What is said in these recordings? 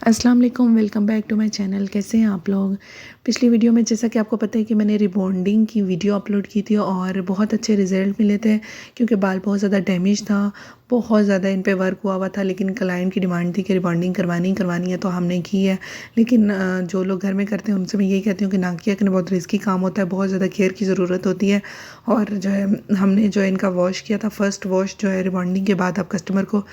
अस्सलाम वालेकुम, welcome back to my channel. कैसे हैं आप लोग। पिछली वीडियो में जैसा कि आपको पता है कि मैंने रिबॉन्डिंग की वीडियो अपलोड की थी और बहुत अच्छे रिज़ल्ट मिले थे क्योंकि बाल बहुत ज़्यादा डैमेज था, बहुत ज़्यादा इन पे वर्क हुआ था। लेकिन क्लाइंट की डिमांड थी कि रिबॉन्डिंग करवानी है तो हमने की है। लेकिन जो लोग घर में करते हैं उनसे मैं यही कहती हूँ कि ना किया करें, बहुत रिस्की काम होता है, बहुत ज़्यादा केयर की ज़रूरत होती है। और जो है हमने जो है इनका वॉश किया था, फ़र्स्ट वॉश जो है रिबॉन्डिंग के बाद आप कस्टमर को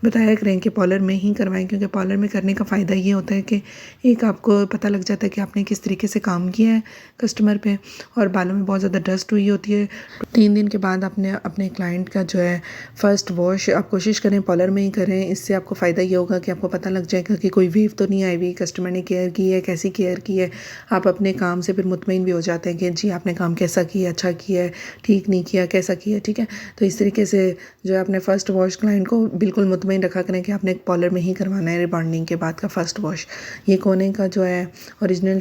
बताया करें कि पार्लर में ही करवाएं, क्योंकि पार्लर में करने का फ़ायदा ये होता है कि एक आपको पता लग जाता है कि आपने किस तरीके से काम किया है कस्टमर पे। और बालों में बहुत ज़्यादा डस्ट हुई होती है। 3 दिन के बाद आपने अपने क्लाइंट का जो है फ़र्स्ट वॉश आप कोशिश करें पार्लर में ही करें। इससे आपको फ़ायदा ये होगा कि आपको पता लग जाएगा कि कोई वेव तो नहीं आई हुई, कस्टमर ने केयर की है, कैसी केयर की है। आप अपने काम से फिर मुतमईन भी हो जाते हैं कि जी आपने काम कैसा किया, अच्छा किया है, ठीक नहीं किया, कैसा किया, ठीक है। तो इस तरीके से जो है अपने फ़र्स्ट वॉश क्लाइंट को बिल्कुल मुतमईन रखा करें कि आपने पार्लर में ही करवाना है रिबॉन्डिंग के बाद का फ़र्स्ट वॉश। ये कोने का जो है ओरिजिनल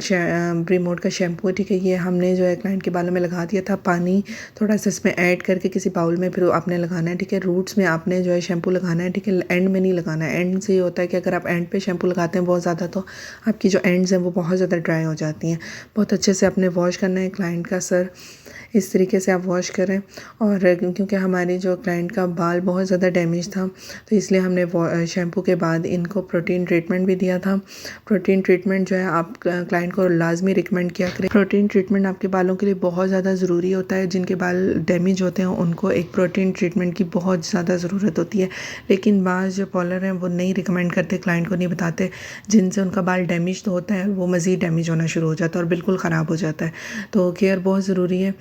ब्रीमोड का शैम्पू है, ठीक है। ये हमने जो है क्लाइंट के बालों में लगा दिया था। पानी थोड़ा सा इसमें ऐड करके किसी बाउल में फिर आपने लगाना है, ठीक है। रूट्स में आपने जो है शैम्पू लगाना है, ठीक है। एंड में नहीं लगाना है। एंड से ये होता है कि अगर आप एंड पे शैम्पू लगाते हैं बहुत ज़्यादा तो आपकी जो एंड्स हैं वो बहुत ज़्यादा ड्राई हो जाती हैं। बहुत अच्छे से आपने वॉश करना है क्लाइंट का सर, इस तरीके से आप वॉश करें। और क्योंकि हमारी जो क्लाइंट का बाल बहुत ज़्यादा डैमेज था तो इसलिए हमने शैम्पू के बाद इनको प्रोटीन ट्रीटमेंट भी दिया था। प्रोटीन ट्रीटमेंट जो है आप क्लाइंट को लाजमी रिकमेंड किया करें। प्रोटीन ट्रीटमेंट आपके बालों के लिए बहुत ज़्यादा ज़रूरी होता है। जिनके बाल डैमेज होते हैं उनको एक प्रोटीन ट्रीटमेंट की बहुत ज़्यादा ज़रूरत होती है। लेकिन बाज़ जो पार्लर हैं वो नहीं रिकमेंड करते, क्लाइंट को नहीं बताते। जिनसे उनका बाल डैमेज तो होता है वो मज़ीद डैमेज होना शुरू हो जाता है और बिल्कुल ख़राब हो जाता है। तो केयर बहुत ज़रूरी है।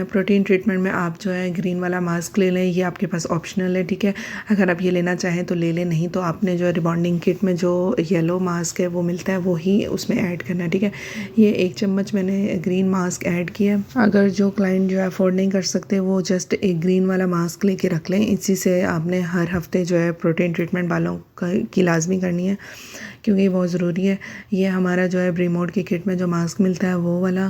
प्रोटीन ट्रीटमेंट में आप जो है ग्रीन वाला मास्क ले लें, ये आपके पास ऑप्शनल है, ठीक है। अगर आप ये लेना चाहें तो ले लें, नहीं तो आपने जो है रिबॉन्डिंग किट में जो येलो मास्क है वो मिलता है, वो ही उसमें ऐड करना है, ठीक है। ये 1 चम्मच मैंने ग्रीन मास्क ऐड किया। अगर जो क्लाइंट जो है अफोर्ड नहीं कर सकते वो जस्ट एक ग्रीन वाला मास्क लेके रख लें। इसी से आपने हर हफ्ते जो है प्रोटीन ट्रीटमेंट बालों की लाजमी करनी है क्योंकि ये बहुत ज़रूरी है। ये हमारा जो है ब्रीमोड की किट में जो मास्क मिलता है वो वाला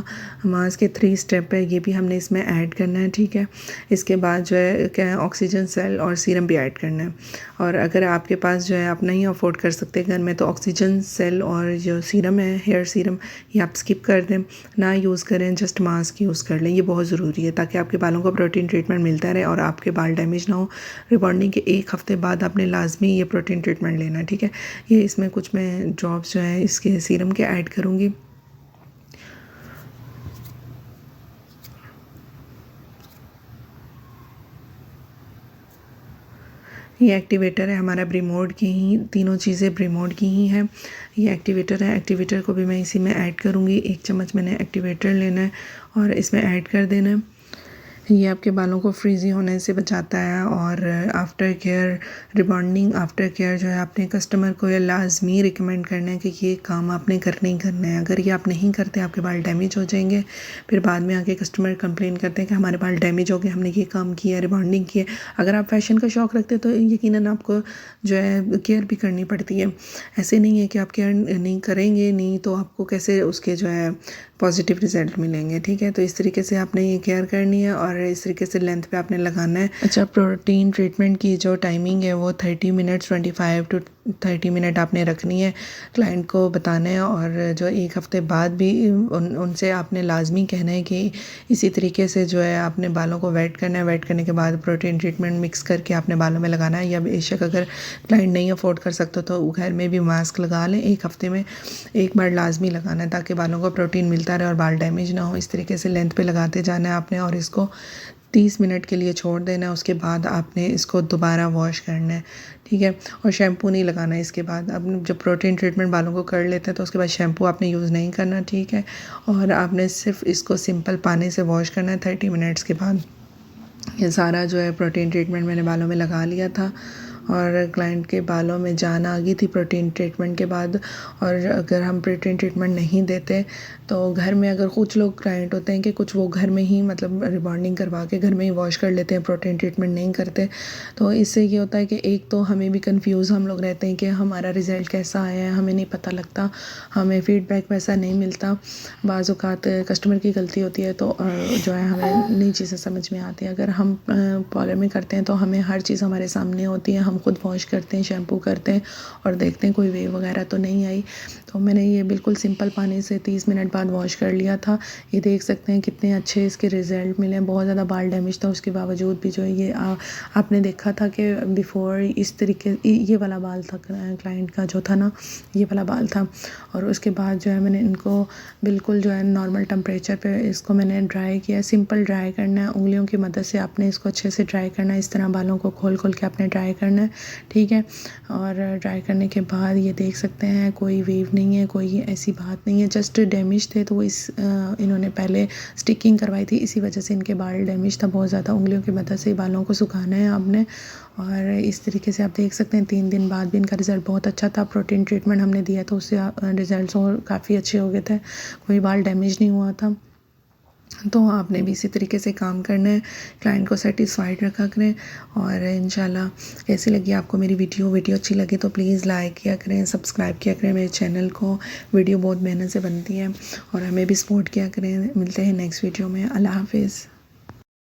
मास्क के 3 स्टेप है, ये भी हमने इसमें ऐड करना है, ठीक है। इसके बाद जो है क्या है ऑक्सीजन सेल और सीरम भी ऐड करना है। और अगर आपके पास जो है आप नहीं अफोर्ड कर सकते घर में तो ऑक्सीजन सेल और जो सीरम है हेयर सीरम ये आप स्किप कर दें, ना यूज़ करें, जस्ट मास्क यूज़ कर लें। ये बहुत ज़रूरी है ताकि आपके बालों को प्रोटीन ट्रीटमेंट मिलता रहे और आपके बाल डैमेज ना हो। रिबॉन्डिंग के 1 हफ्ते बाद आपने लाजमी ये प्रोटीन ट्रीटमेंट लेना है, ठीक है। ये इसमें कुछ मैं ड्रॉप्स जो है इसके सीरम के ऐड करूँगी। ये एक्टिवेटर है हमारा ब्रीमोड की ही, तीनों चीज़ें ब्रीमोड की ही हैं। ये एक्टिवेटर है, एक्टिवेटर को भी मैं इसी में ऐड करूँगी। 1 चम्मच मैंने एक्टिवेटर लेना है और इसमें ऐड कर देना है। ये आपके बालों को फ्रीज़ी होने से बचाता है। और after care rebonding after care जो है आपने कस्टमर को ये लाजमी रिकमेंड करना है कि ये काम आपने करना ही करना है। अगर ये आप नहीं करते आपके बाल डैमेज हो जाएंगे। फिर बाद में आके कस्टमर कंप्लेन करते हैं कि हमारे बाल डैमेज हो गए, हमने ये काम किया, रिबॉन्डिंग की है। अगर आप फैशन का शौक़ रखते हैं तो यकीनन आपको जो है केयर भी करनी पड़ती है। ऐसे नहीं है कि आप केयर नहीं करेंगे नहीं तो आपको कैसे उसके जो है पॉजिटिव रिज़ल्ट मिलेंगे, ठीक है। तो इस तरीके से आपने ये केयर करनी है और इस तरीके से लेंथ पे आपने लगाना है। अच्छा, प्रोटीन ट्रीटमेंट की जो टाइमिंग है वो 30 मिनट्स 25 टू 30 मिनट आपने रखनी है, क्लाइंट को बताना है। और जो 1 हफ्ते बाद भी उनसे आपने लाजमी कहना है कि इसी तरीके से जो है आपने बालों को वेट करना है। वेट करने के बाद प्रोटीन ट्रीटमेंट मिक्स करके आपने बालों में लगाना है। या बेशक अगर क्लाइंट नहीं अफोर्ड कर सकता तो घर में भी मास्क लगा लें। 1 हफ्ते में 1 बार लाजमी लगाना है ताकि बालों को प्रोटीन मिलता रहे और बाल डैमेज ना हो। इस तरीके से लेंथ पे लगाते जाना है आपने और इसको 30 मिनट के लिए छोड़ देना है। उसके बाद आपने इसको दोबारा वॉश करना है, ठीक है। और शैम्पू नहीं लगाना है इसके बाद। अब जब प्रोटीन ट्रीटमेंट बालों को कर लेते हैं तो उसके बाद शैम्पू आपने यूज़ नहीं करना, ठीक है। और आपने सिर्फ इसको सिंपल पानी से वॉश करना है 30 मिनट्स के बाद। ये सारा जो है प्रोटीन ट्रीटमेंट मैंने बालों में लगा लिया था और क्लाइंट के बालों में जान आ गई थी प्रोटीन ट्रीटमेंट के बाद। और अगर हम प्रोटीन ट्रीटमेंट नहीं देते तो घर में अगर कुछ लोग क्लाइंट होते हैं कि कुछ वो घर में ही मतलब रिबॉन्डिंग करवा के घर में ही वॉश कर लेते हैं, प्रोटीन ट्रीटमेंट नहीं करते। तो इससे ये होता है कि एक तो हमें भी कंफ्यूज हम लोग रहते हैं कि हमारा रिज़ल्ट कैसा आया है, हमें नहीं पता लगता, हमें फ़ीडबैक वैसा नहीं मिलता। बाज़ औक़ात कस्टमर की गलती होती है तो जो है हमें नई चीज़ें समझ में आती हैं। अगर हम पार्लर में करते हैं तो हमें हर चीज़ हमारे सामने होती है, हम हम खुद वॉश करते हैं, शैम्पू करते हैं और देखते हैं कोई वेव वगैरह तो नहीं आई। तो मैंने ये बिल्कुल सिंपल पानी से 30 मिनट बाद वॉश कर लिया था। ये देख सकते हैं कितने अच्छे इसके रिज़ल्ट मिले। बहुत ज़्यादा बाल डैमेज था, उसके बावजूद भी जो है ये आपने देखा था कि बिफ़ोर इस तरीके ये वाला बाल था क्लाइंट का जो था ना, ये वाला बाल था। और उसके बाद जो है मैंने इनको बिल्कुल जो है नॉर्मल टेम्परेचर पे इसको मैंने ड्राई किया। सिंपल ड्राई करना है, उंगलियों की मदद से आपने इसको अच्छे से ड्राई करना है। इस तरह बालों को खोल खोल के आपने ड्राई करना है, ठीक है। और ड्राई करने के बाद ये देख सकते हैं कोई वेव नहीं है, कोई ऐसी बात नहीं है, जस्ट डैमेज थे। तो वो इन्होंने पहले स्टिकिंग करवाई थी, इसी वजह से इनके बाल डैमेज था बहुत ज़्यादा। उंगलियों की मदद से बालों को सुखाना है आपने। और इस तरीके से आप देख सकते हैं 3 दिन बाद भी इनका रिज़ल्ट बहुत अच्छा था। प्रोटीन ट्रीटमेंट हमने दिया तो उससे रिज़ल्ट्स और काफ़ी अच्छे हो गए थे, कोई बाल डैमेज नहीं हुआ था। तो आपने भी इसी तरीके से काम करना है, क्लाइंट को सेटिस्फाइड रखा करें। और इंशाल्लाह कैसी लगी आपको मेरी वीडियो अच्छी लगी तो प्लीज़ लाइक किया करें, सब्सक्राइब किया करें मेरे चैनल को। वीडियो बहुत मेहनत से बनती है और हमें भी सपोर्ट किया करें। मिलते हैं नेक्स्ट वीडियो में। अल्लाह हाफिज़।